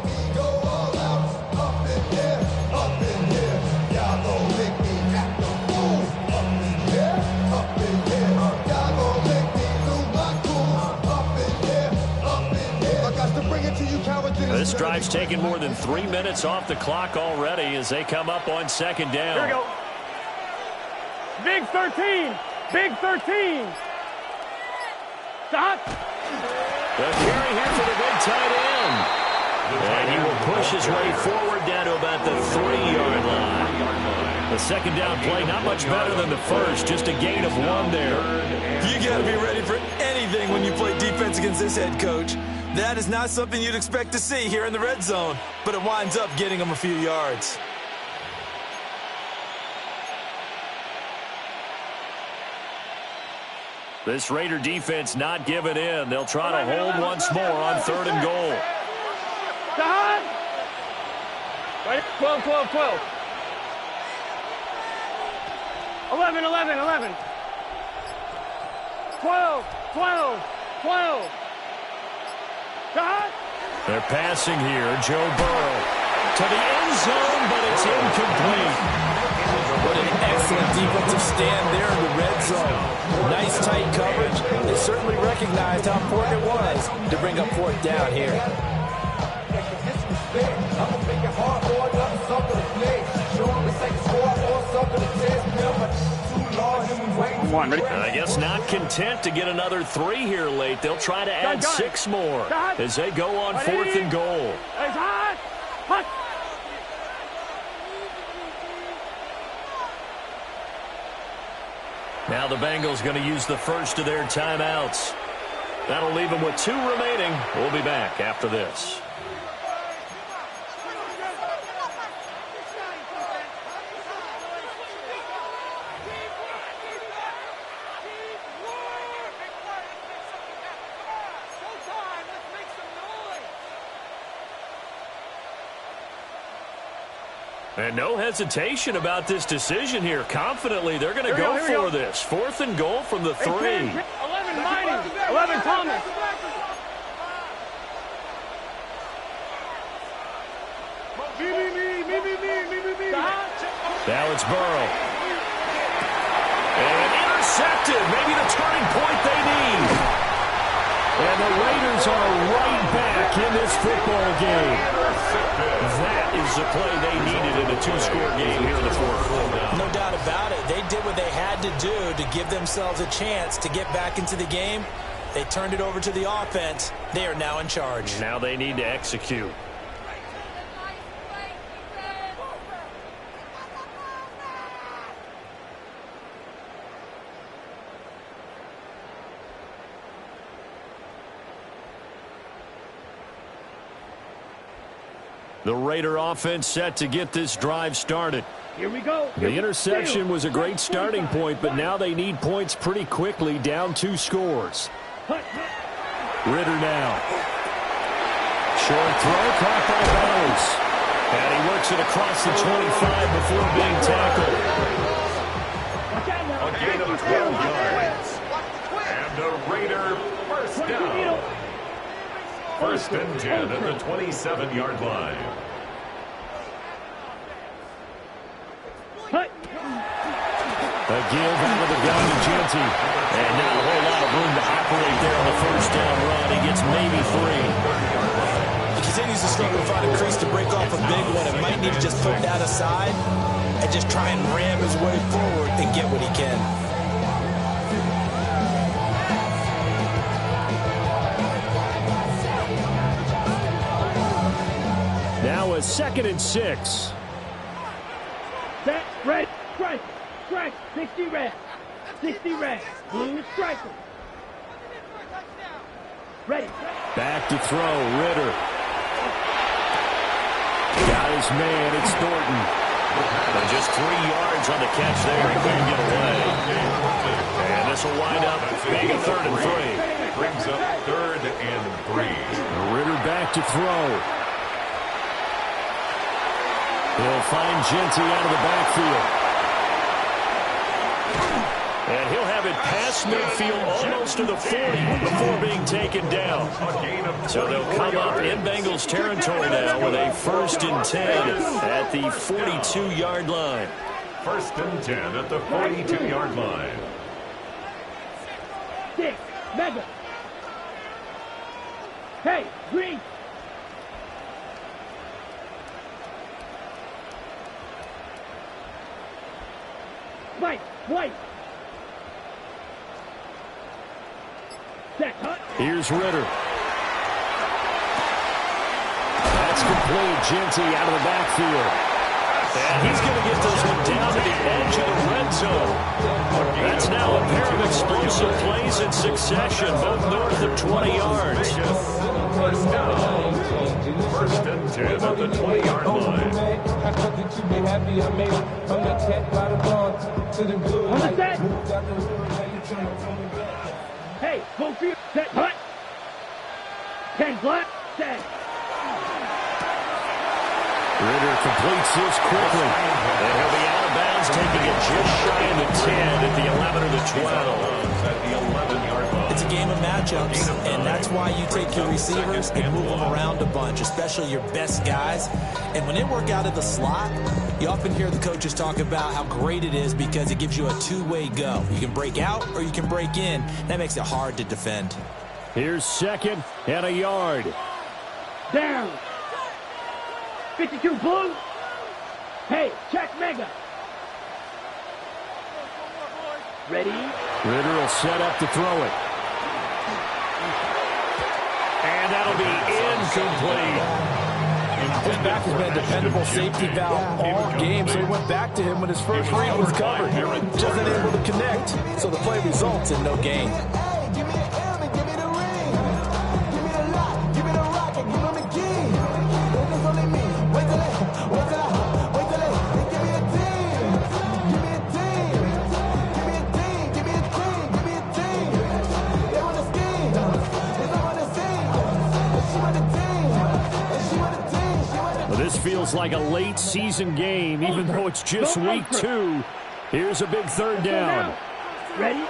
This drive's taken more than 3 minutes off the clock already as they come up on 2nd down. Here we go. Big 13. Big 13. Stop. The carry here for the big tight end. And he will push his way forward down to about the 3-yard line. The 2nd down play, not much better than the first, just a gain of 1 there. You got to be ready for anything when you play defense against this head coach. That is not something you'd expect to see here in the red zone, but it winds up getting him a few yards. This Raider defense not giving in. They'll try to hold once more on 3rd and goal. 12, 12, 12. 11, 11, 11. 12, 12, 12. They're passing here. Joe Burrow to the end zone, but it's incomplete. What an excellent defensive stand there in the red zone. Nice tight coverage. They certainly recognized how important it was to bring up 4th down here. I guess not content to get another 3 here late. They'll try to add 6 more as they go on 4th and goal. Now the Bengals going to use the first of their timeouts. That'll leave them with 2 remaining. We'll be back after this. And no hesitation about this decision here. Confidently, they're going to go for this. 4th and goal from the 3. 11 Mining. 11 Thomas. Now it's Burrow. And intercepted. Maybe the turning point they need. And the Raiders are right back in this football game. That is the play they needed in a 2-score game here in the 4th. No doubt about it. They did what they had to do to give themselves a chance to get back into the game. They turned it over to the offense. They are now in charge. Now they need to execute. The Raider offense set to get this drive started. Here we go. The interception was a great starting point, but now they need points pretty quickly, down 2 scores. Ritter now. Short throw, caught by Bowers. And he works it across the 25 before being tackled. A gain of 12 yards. And the Raider first down. 1st and 10 at the 27-yard line. A give out of the gun to Genty. And not a whole lot of room to operate there on the 1st down run. He gets maybe 3. He continues to struggle to find a crease to break off a big one and might need to just put that aside and just try and ram his way forward and get what he can. Now a 2nd and 6. Set, red, strike, strike, 60 red, 60 red, blue striker. Ready. Back to throw, Ritter. Got his man, it's Thornton. And just 3 yards on the catch there, he couldn't get away. And this will wind up being a 3rd and 3. Brings up 3rd and 3. Ritter back to throw. He'll find Genty out of the backfield. And he'll have it past midfield almost to the 40 before being taken down. So they'll come up in Bengals territory now with a 1st and 10 at the 42-yard line. 1st and 10 at the 42-yard line. 6, Mega. Hey, green. White. Here's Ritter. That's complete. Genty out of the backfield. And he's going to get this one down to the edge of the red zone. That's now a pair of explosive plays in succession, both north of 20 yards. First down. 1st and 10 at the 20-yard line. Hey, full field. Set, hut. 10 flat. Set. Ritter completes this quickly. And he'll be out of bounds, taking it just shy of the 10 at the 11 or the 12. At the 11-yard line. It's a game of matchups, and that's why you take your receivers and move them around a bunch, especially your best guys. And when they work out of the slot, you often hear the coaches talk about how great it is because it gives you a two-way go. You can break out or you can break in. That makes it hard to defend. Here's 2nd and a yard. Down. 52 blue. Hey, check mega. Ready? Ritter will set up to throw it. And that'll be incomplete. This back has been a dependable safety valve all game, so he went back to him when his first read was covered. Just unable to connect, so the play results in no gain. Give me the M and give me the ring. Give me the lock, give me the rock, and give me the key. It's only me. Wait till they give me a team. Give me a team. Give me a team. Give me a team. Give me a team. They want to scheme. They don't want to sing. She want a team. And she want a team. She want a Well, this feels like a late season game, even though it's just week 2. Here's a big 3rd down. Ready?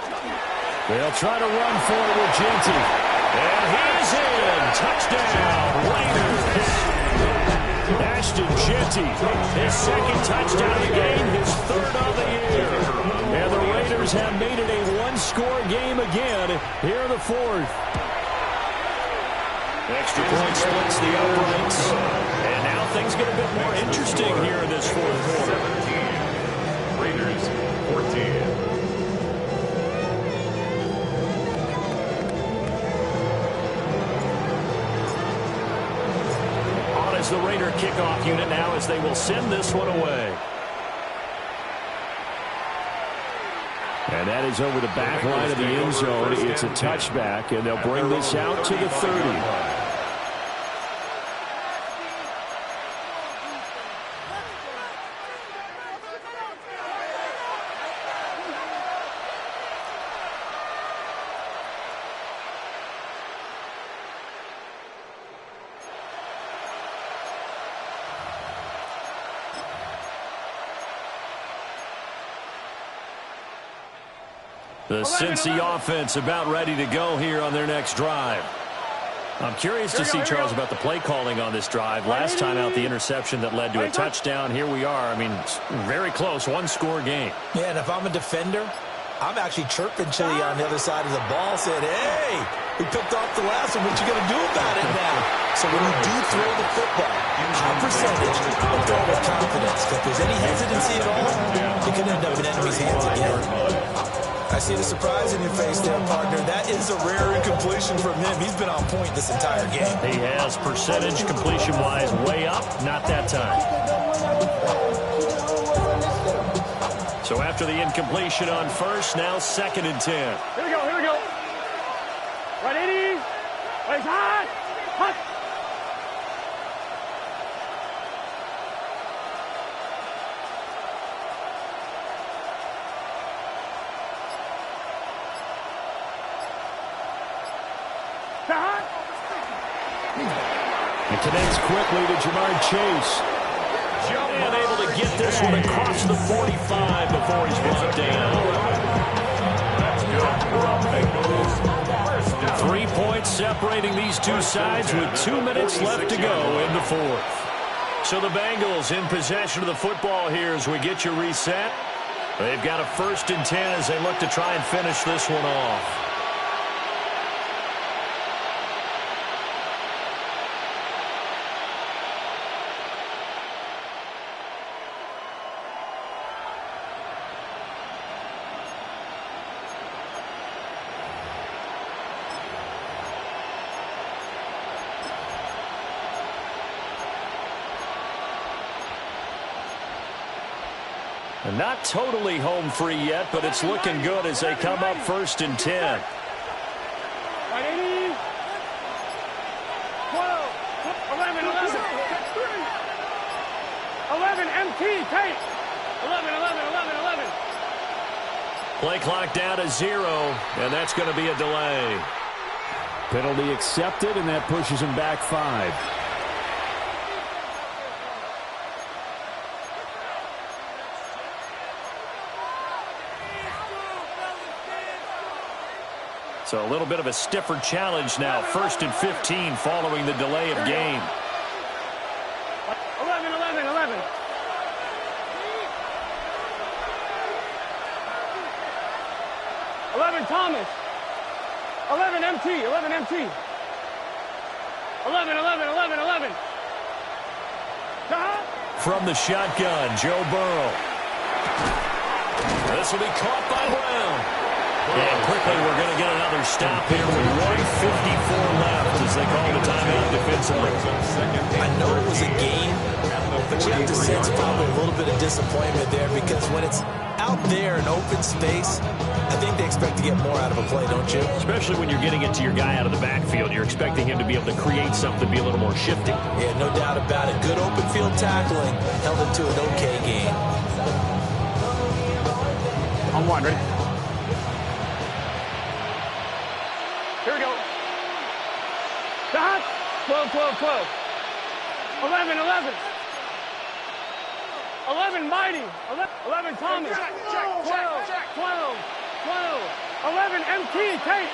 They'll try to run for it with Genty. And he's in. Touchdown, Raiders. Ashton Genty, his 2nd touchdown of the game, his 3rd of the year. And the Raiders have made it a one-score game again here in the 4th. Extra point splits the uprights. And now things get a bit more interesting here in this 4th quarter. 17. Raiders 14. As the Raider kickoff unit now as they will send this one away. And that is over the back line of the end zone. It's a touchback, and they'll bring this out to the 30. The Cincy offense about ready to go here on their next drive. I'm curious to see, Charles, about the play calling on this drive. Last time out, the interception that led to a touchdown. Here we are. I mean, very close, one-score game. Yeah, and if I'm a defender, I'm actually chirping Chili on the other side of the ball, saying, hey, we picked off the last one. What you going to do about it now? So when you do throw the football, high percentage, and throw with confidence. If there's any hesitancy at all, it could end up in enemy's hands again. I see the surprise in your face there, partner. That is a rare incompletion from him. He's been on point this entire game. He has percentage completion-wise way up, not that time. So after the incompletion on first, now 2nd and 10. Here we go, here we go. Right, 80. Right, hot. Hot. It connects quickly to Jamar Chase. And able to get this one across the 45 before he's brought down. 3 points separating these two sides with 2 minutes left to go in the 4th. So the Bengals in possession of the football here as we get you reset. They've got a 1st and 10 as they look to try and finish this one off. And not totally home free yet, but it's looking good as they come up 1st and 10. 12, 11, 11 MT, tape. 11. Play clock down to 0, and that's going to be a delay. Penalty accepted, and that pushes him back 5. So a little bit of a stiffer challenge now. 1st and 15 following the delay of game. 11, 11, 11. Thomas. 11 MT, 11 MT. 11, 11, 11, 11. From the shotgun, Joe Burrow. This will be caught by Brown. And quickly we're going to get another stop here with 1:54 left as they call the timeout defensively. I know it was a game, but you have to sense probably a little bit of disappointment there because when it's out there in open space, I think they expect to get more out of a play, don't you? Especially when you're getting it to your guy out of the backfield. You're expecting him to be able to create something, be a little more shifty. Yeah, no doubt about it. Good open field tackling held it to an okay game. On 1, ready? Here we go. Stop. 12, 12, 12. 11, 11. 11, Mighty. 11, Thomas. 12, 12, 12. 11, MT, Tate.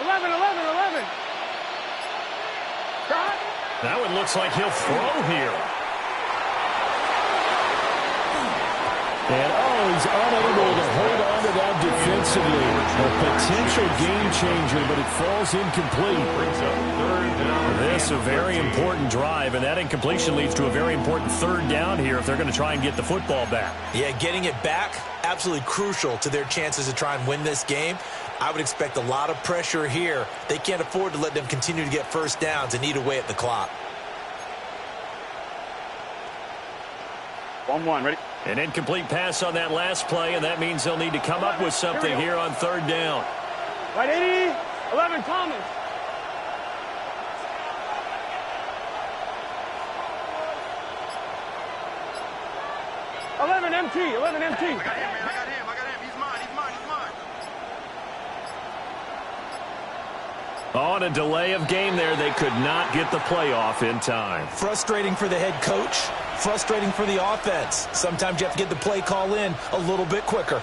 11, 11, 11. Stop. That one looks like he'll throw here. And, he's unable to hold on to that defensively. A potential game changer, but it falls incomplete. This a very important drive, and that incompletion leads to a very important 3rd down here if they're going to try and get the football back. Yeah, getting it back, absolutely crucial to their chances to try and win this game. I would expect a lot of pressure here. They can't afford to let them continue to get 1st downs and eat away at the clock. 1-1, ready? An incomplete pass on that last play, and that means they'll need to come up with something here on 3rd down. Right, 80, 11, Thomas. 11 MT, 11 MT. I got him, He's mine. On a delay of game there, they could not get the playoff in time. Frustrating for the head coach, frustrating for the offense. Sometimes you have to get the play call in a little bit quicker.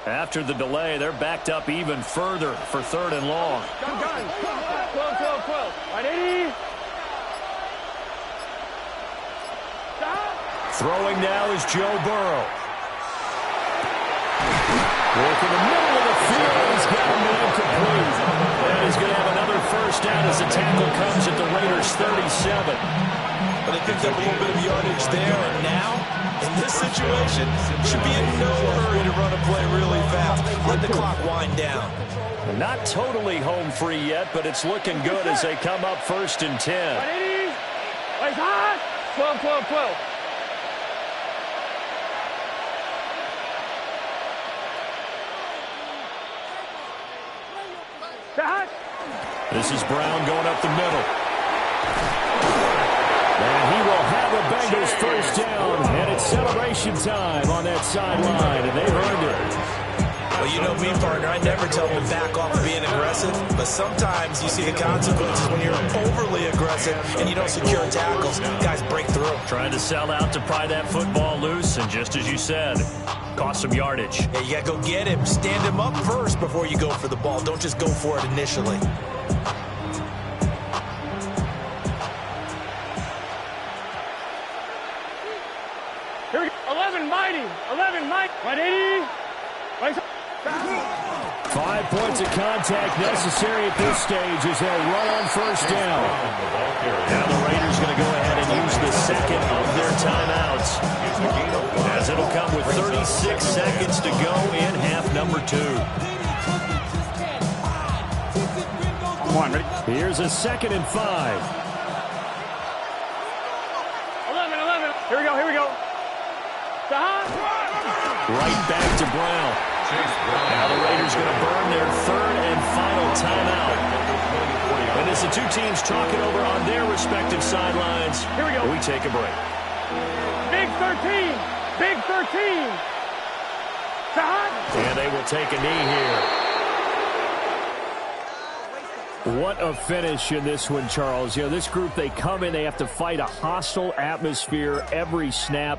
After the delay, they're backed up even further for 3rd and long. Gun. 12, 12, 12. Right, 80. Stop. Throwing now is Joe Burrow. Work in the middle of the field. He's got him incomplete. And he's going to have another 1st down as the tackle comes at the Raiders' 37. But they picked up a little bit of yardage there, and now, in this situation, should be in no hurry to run a play really fast. Let the clock wind down. Not totally home free yet, but it's looking good as they come up 1st and 10. 180. Right, hot. 12, 12, 12. Stop. This is Brown going up the middle. And he will have a Bengals 1st down, and it's celebration time on that sideline, and they've earned it. Well, you know me, partner. I never tell them to back off of being aggressive, but sometimes you see the consequences when you're overly aggressive and you don't secure tackles. Guys break through. Trying to sell out to pry that football loose, and just as you said, cost some yardage. Yeah, you got to go get him. Stand him up first before you go for the ball. Don't just go for it initially. Here we go. 11 Mighty. 11 Mighty. 180. Right. 5 points of contact necessary at this stage as they'll run on 1st down. Now the Raiders going to go ahead and use the second of their timeouts, as it'll come with 36 seconds to go in half number 2. Come on, ready? Here's a 2nd and 5. 11. Here we go. Right back to Brown. Now the Raiders going to burn their 3rd and final timeout. And as the two teams talk it over on their respective sidelines, here we go. We take a break. Big 13. And they will take a knee here. What a finish in this one, Charles. You know, this group, they come in, they have to fight a hostile atmosphere every snap.